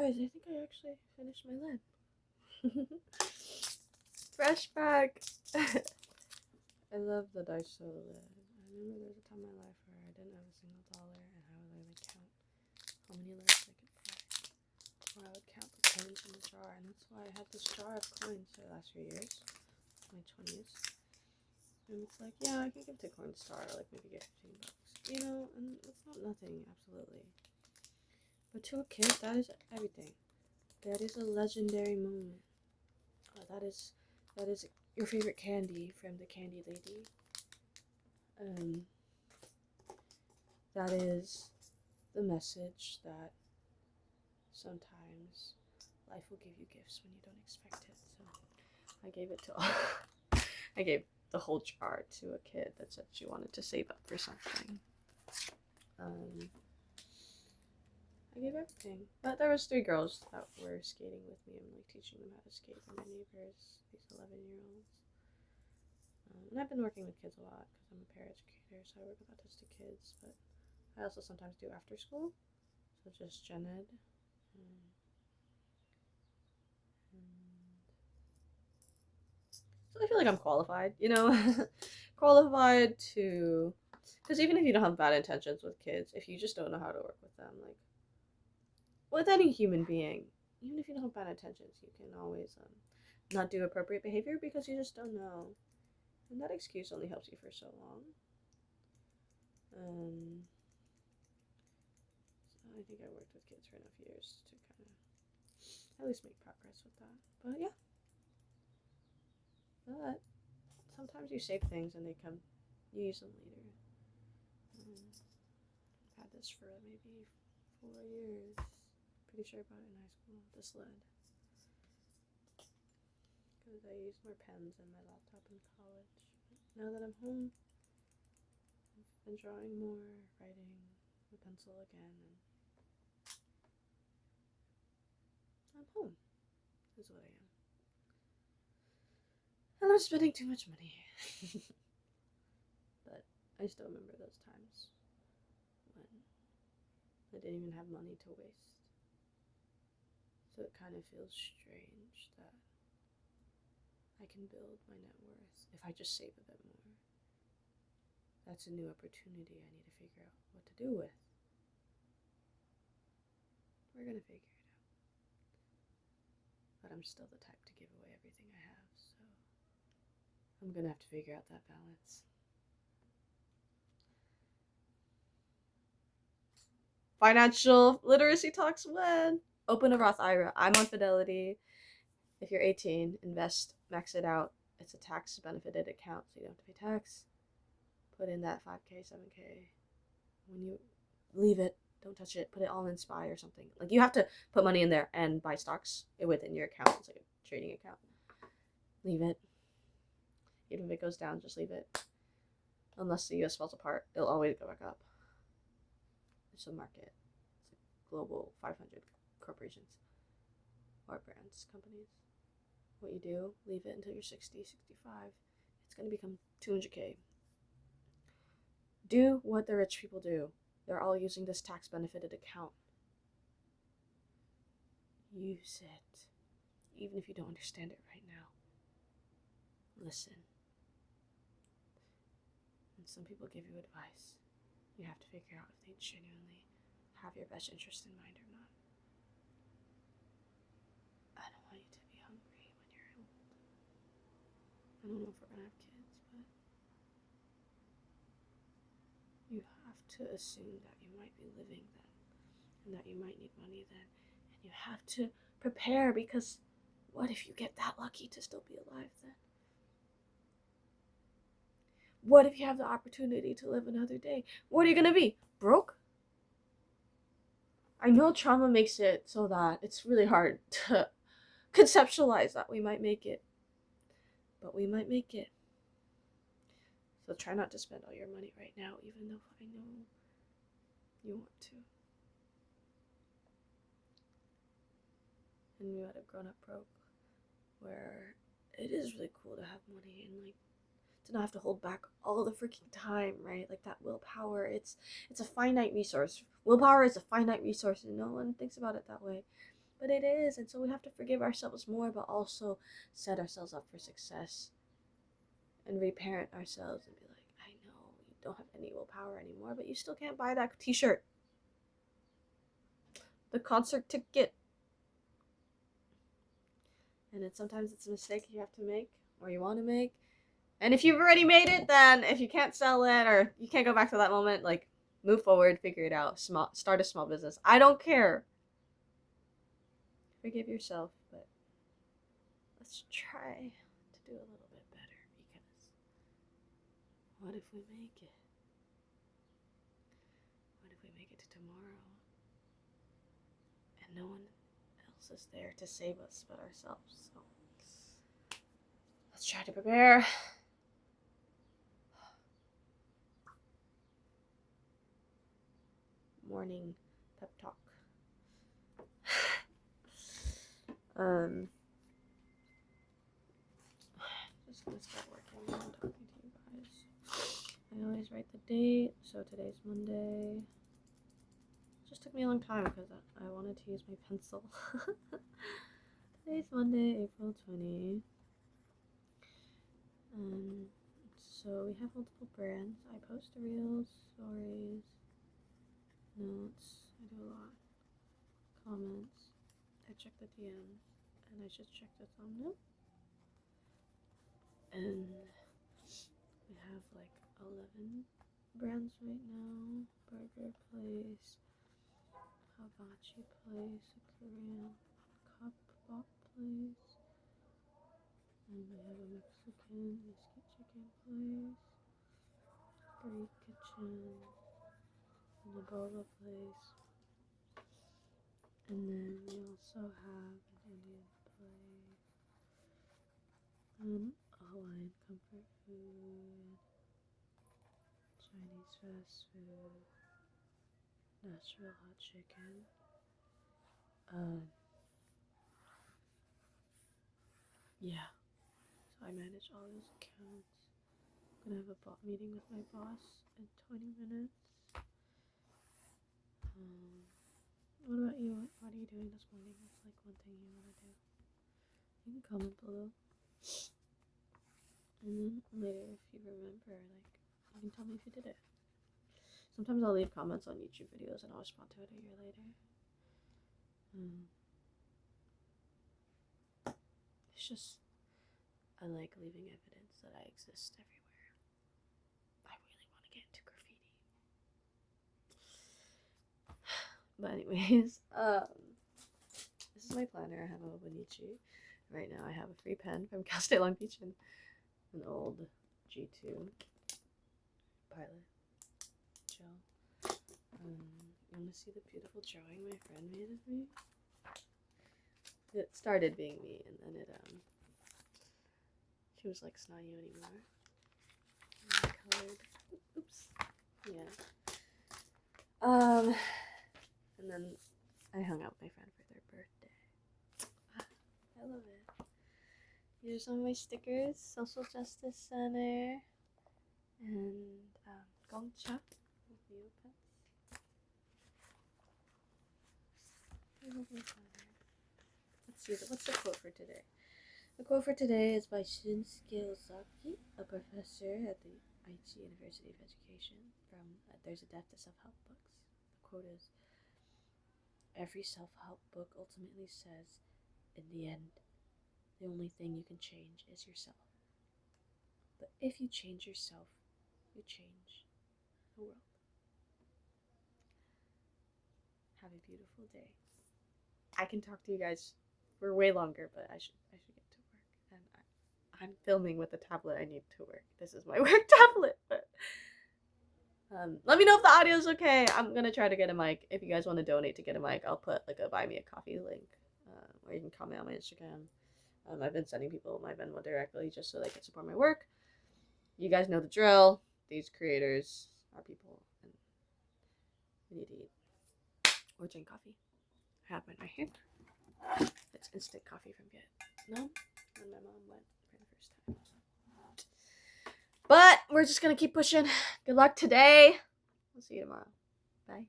guys, I think I actually finished my lid. Fresh back. I love the Daiso lid. I remember there was a time in my life where I didn't have a single dollar and I would literally count how many lids I could buy. Or I would count the coins in the jar, and that's why I had this jar of coins for the last few years, my 20s. And it's like, yeah, I can give to Cornstar, like maybe get $15, you know, and it's not nothing, absolutely. But to a kid, that is everything. That is a legendary moment. That is your favorite candy from the Candy Lady. That is the message that sometimes life will give you gifts when you don't expect it. So I gave it to all. I gave the whole jar to a kid that said she wanted to save up for something. I gave everything. But there was 3 girls that were skating with me and like teaching them how to skate. And my neighbors, these 11-year-olds. And I've been working with kids a lot because I'm a paraeducator, so I work with autistic kids. But I also sometimes do after school, so just gen ed. So I feel like I'm qualified, you know, qualified to, because even if you don't have bad intentions with kids, if you just don't know how to work with them, like with any human being, even if you don't have bad intentions, you can always not do appropriate behavior because you just don't know, and that excuse only helps you for so long. So I think I worked with kids for enough years to kind of at least make progress with that. But yeah, but sometimes you save things and they come, you use them later. I've had this for maybe 4 years. Pretty sure I bought it in high school. This lid. Because I used more pens in my laptop in college. But now that I'm home, I've been drawing more, writing with pencil again, and I'm home, is what I am. And I'm spending too much money. But I still remember those times when I didn't even have money to waste. So it kind of feels strange that I can build my net worth if I just save a bit more. That's a new opportunity I need to figure out what to do with. We're gonna figure it out. But I'm still the type to give away everything I have, so I'm gonna have to figure out that balance. Financial literacy talks when? Open a Roth IRA. I'm on Fidelity. If you're 18, invest, max it out. It's a tax benefited account, so you don't have to pay tax. Put in that 5K, 7K. When you leave it, don't touch it. Put it all in SPY or something. Like, you have to put money in there and buy stocks within your account. It's like a trading account. Leave it. Even if it goes down, just leave it. Unless the US falls apart, it'll always go back up. It's a market. It's a global 500 corporations or brands, companies. What you do, leave it until you're 60, 65. It's going to become 200K. Do what the rich people do. They're all using this tax benefited account. Use it. Even if you don't understand it right now. Listen. And some people give you advice. You have to figure out if they genuinely have your best interest in mind or not. I don't want you to be hungry when you're old. I don't know if we're gonna have kids, but you have to assume that you might be living then, and that you might need money then, and you have to prepare, because what if you get that lucky to still be alive then? What if you have the opportunity to live another day? What are you gonna be? Broke? I know trauma makes it so that it's really hard to conceptualize that we might make it. But we might make it. So try not to spend all your money right now, even though I know you want to. And you had a grown up broke, where it is really cool to have money and like to not have to hold back all the freaking time, right? Like that willpower, it's a finite resource. Willpower is a finite resource, and no one thinks about it that way. But it is, and so we have to forgive ourselves more, but also set ourselves up for success and reparent ourselves and be like, I know you don't have any willpower anymore, but you still can't buy that t-shirt, the concert ticket. And sometimes it's a mistake you have to make or you want to make. And if you've already made it, then if you can't sell it or you can't go back to that moment, like, move forward, figure it out, start a small business. I don't care. Forgive yourself, but let's try to do a little bit better, because what if we make it? What if we make it to tomorrow and no one else is there to save us but ourselves? So let's try to prepare. Morning pep talk. Just gonna start working on talking to you guys. I always write the date, so today's Monday. It just took me a long time because I wanted to use my pencil. Today's Monday, April 20. So we have multiple brands. I post reels, stories, notes. I do a lot. Comments. I check the DMs, and I just checked the thumbnail. And we have like 11 brands right now. Burger Place, Hibachi Place, a Korean cup bot place, and we have a Mexican whiskey chicken place, Greek kitchen, and a boba place. And then we also have an Indian place, a Hawaiian comfort food, Chinese fast food, Nashville hot chicken. Yeah. So I manage all those accounts. I'm gonna have a meeting with my boss in 20 minutes. What about you? What are you doing this morning? What's like one thing you want to do? You can comment below. And then later, if you remember, like, you can tell me if you did it. Sometimes I'll leave comments on YouTube videos and I'll respond to it a year later. It's just, I like leaving evidence that I exist everywhere. I really want to get into graffiti. But anyways, this is my planner. I have a Winichi. Right now I have a free pen from Cal State Long Beach and an old G2 Pilot gel. You want to see the beautiful drawing my friend made of me? It started being me, and then it, she was like, it's not you anymore. And I colored, oops, yeah. And then I hung out with my friend for their birthday. I love it. Here's some of my stickers. Social Justice Center. And, Gongcha with Neopets. Let's see, what's the quote for today? The quote for today is by Shinsuke Ozaki, a professor at the Aichi University of Education, from There's a Death to Self-Help Books. The quote is, every self-help book ultimately says, in the end, the only thing you can change is yourself. But if you change yourself, you change the world. Have a beautiful day. I can talk to you guys for way longer, but I should get to work. And I'm filming with the tablet I need to work. This is my work tablet. But let me know if the audio is okay. I'm gonna try to get a mic. If you guys want to donate to get a mic, I'll put like a buy me a coffee link, or you can comment on my Instagram. I've been sending people my Venmo directly just so they can support my work. You guys know the drill. These creators are people, and we need to eat or drink coffee. I have mine right here. It's instant coffee from Vietnam, and my mom went for the first time. But we're just gonna keep pushing. Good luck today. We'll see you tomorrow. Bye.